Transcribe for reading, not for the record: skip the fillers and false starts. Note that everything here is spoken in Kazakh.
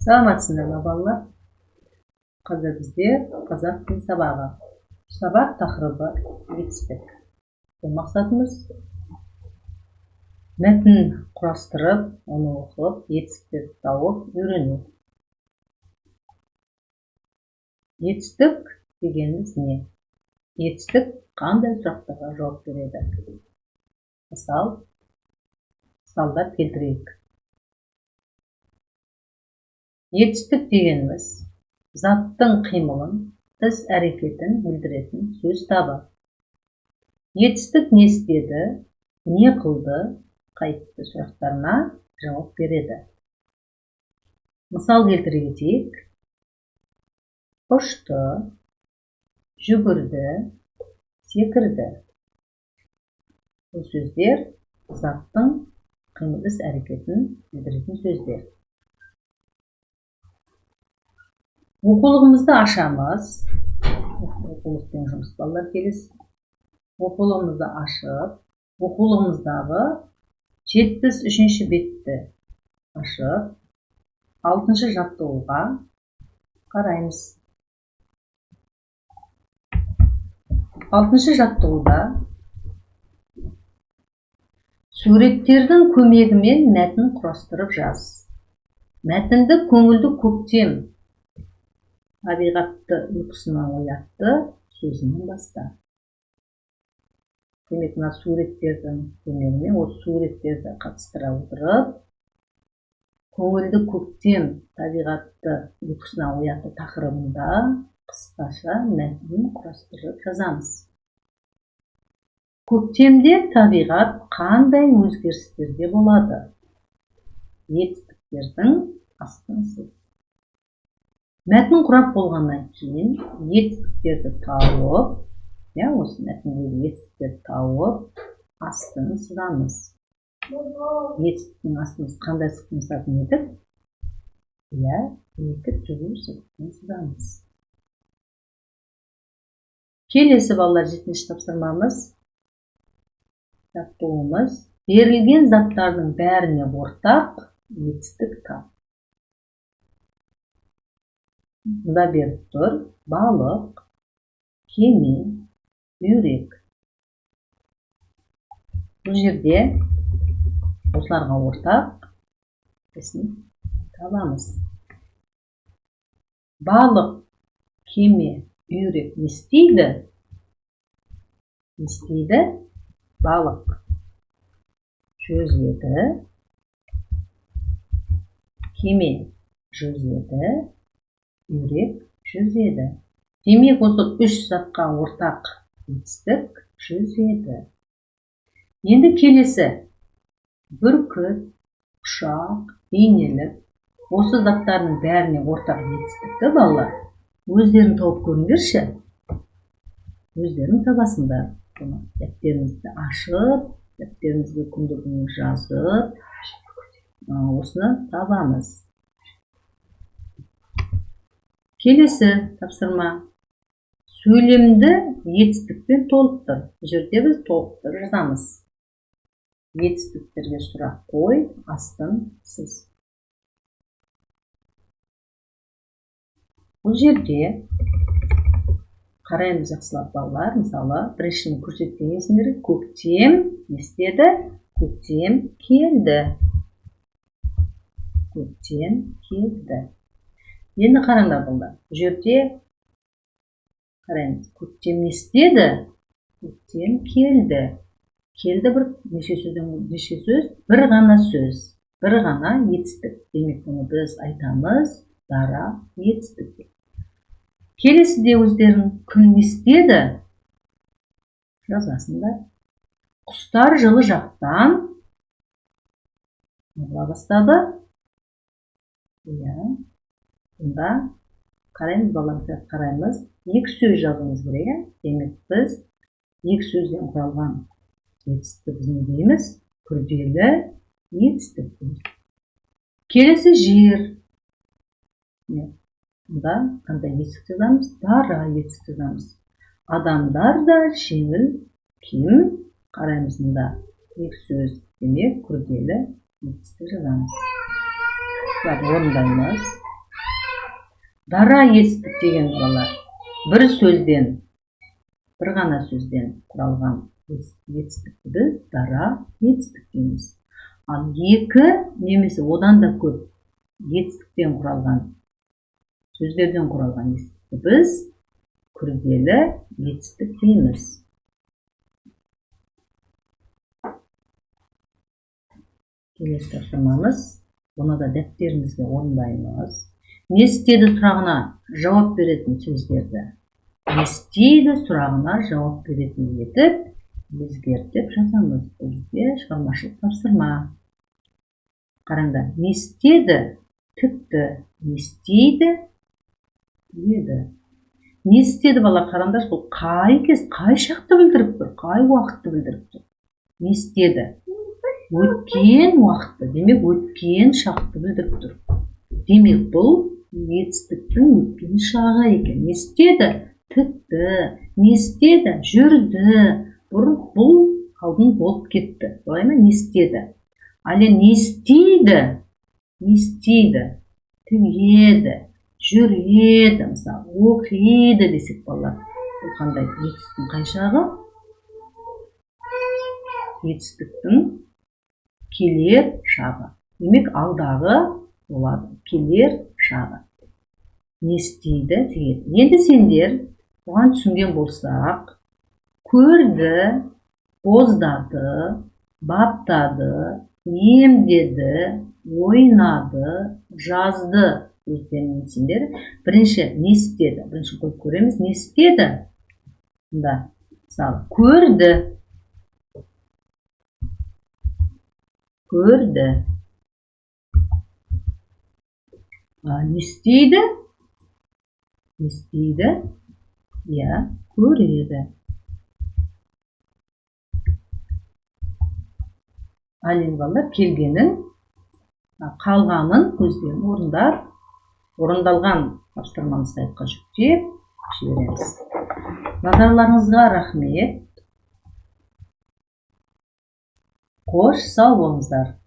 Саламатсыздар ма балалар? Қазір бізде қазақ тіл сабағы. Сабақ тақырыбы жетістік. Бұл мақсатымыз мәтін құрастырып, оны оқып, жетістіктерді тауып, үйрену. Жетістік дегеніміз не? Жетістік қандай сұрақтарға жауап береді? Мысалдар келтірейік. Жетістік дегеніміз заттың қимылын, іс әрекетін білдіретін сөз табы. Жетістік не істеді, не қылды, қайтты сұрақтарына жауап береді. Мысал келтіре кетейік. Ұшты, жүгірді, секірді. Бұл сөздер заттың қимыл, іс әрекетін білдіретін сөздер. Оқулығымызды ашамыз. Оқулықпен жұмыс балалар келесі. Оқулығымызды ашып, оқулығымыздағы 73-ші бетті ашып, 6-шы жаттығуға қараймыз. 6-шы жаттығуда суреттердің көмегімен мәтін құрастырып жаз. Мәтінді көңілді көктем, табиғатты ұйқысынан оятты сөзінен баста. Демек, мына суреттердің көмегімен осы суреттерді қатыстыра отырып, көңілді көктем, табиғатты ұйқысынан оятты тақырыбында қысқаша мәтін құрастырып жазамыз. Көктемде табиғат қандай өзгерістерде болады? Жетістіктердің астынсыз. Мәтін құрап болғаннан кейін жетістіктерді тауып, осы мәтіндегі жетістіктерді тауып, астын сызамыз. Жетістіктің астын қандай сызықпен сызатын едік? Екі түрлі сызықпен сызамыз. Келесі балалар 7-ші тапсырмамыз. Жаттығуымыз берілген заттардың бәріне ортақ жетістік тап. Мұнда беріп тұр: балық, кеме, үйрек. Бұл жерде осыларға ортақ ісін табамыз. Балық, кеме, үйрек не істейді? Балық жүзеді, кеме жүзеді, үйрек жүзеді. Демек, осы 3 затқа ортақ жетістік жүзеді. Енді келесі: бүркіт, ұшақ, бейнелік. Осы заттардың бәріне ортақ жетістікті балалар өздерін тауып көріңдерші. Өздерін табасыңдар. Дәптеріңізді ашып, дәптеріңізге күндігін жазып, осыны табамыз. Келесі тапсырма: сөйлемді жетістікпен толықтыр. Бұл жерде біз толықтырып жазамыз. Жетістіктерге сұрақ қой, астын сыз. Бұл жерде қараймыз жақсылап балалар. Мысалы, біріншіден көрсеткен есімдері: көктем не істеді? Көктем келді. Көктем келді. Енді қараңдар балалар. Бұл жерде қараймыз. Көктем не істеді? Көктем келді. Келді неше сөз? Бір ғана сөз. Бір ғана жетістік. Демек, бұны біз айтамыз дара жетістік. Келесіде өздерін күн не істеді? Жазасыңдар. Құстар жылы жақтан ұра бастады. Бұнда қараймыз баламызға, қараймыз. 2 сөз жазуымыз керек. Демек, біз 2 сөзден құралған жетістік не дейміз? Күрделі жетістік. Келесі жер. Бұнда қандай жетістік жазамыз? Дара жетістік жазамыз. Адамдар да жеңіл киім. Қараймыз, мұнда 2 сөз, демек күрделі жетістік жазамыз. Орындаймыз. Дара естік деген балалар. Бір сөзден, бір ғана сөзден құралған етістікті біз дара етістік дейміз. Ал екі немесе одан да көп етістіктен құралған, сөздерден құралған етістікті біз күрделі етістік дейміз. Келесі тапсырмамыз, бұны да дәптерімізге орындаймыз. Не істеді сұрағына жауап беретін сөздерді не істейді сұрағына жауап беретін етіп өзгертіп жазамыз. Бұл бізде шығармашылық тапсырма. Қараңдар, не істеді тікті, не істейді еді. Не істеді бала, қараңдар, бұл қай кез, қай шақты білдіріп тұр, қай уақытты білдіріп тұр. Не істеді? Өткен уақытты, демек өткен шақты білдіріп тұр. Демек бұл етістіктің өткен шағы екен. Не істеді? Тікті. Не істеді? Жүрді. Бұл алдын болып кетті. Солай ма? Не істеді? Әлі не істейді? Не істейді? Тігеді, жүреді, мысалы, оқиды десек балалар. Бұл қандай? Етістіктің қай шағы? Етістіктің келер шағы. Демек алдағы болады. Келер шағы. Не істейді? Тігеді. Енді сендер бұған түсінген болсақ, көрді, боздады, баптады, емдеді, ойнады, жазды сөздерінен сендер бірінші не істеді? Бірінші қойып көреміз. Не істеді? Мұнда мысалы көрді. Көрді. Не істейді? Не істейді? Я көреді. Ал енді балалар келгенін, қалғанын көздерін орындалған тапсырманы сайтқа жүктеп жібереміз. Назарларыңызға рахмет. Қош сау болыңыздар.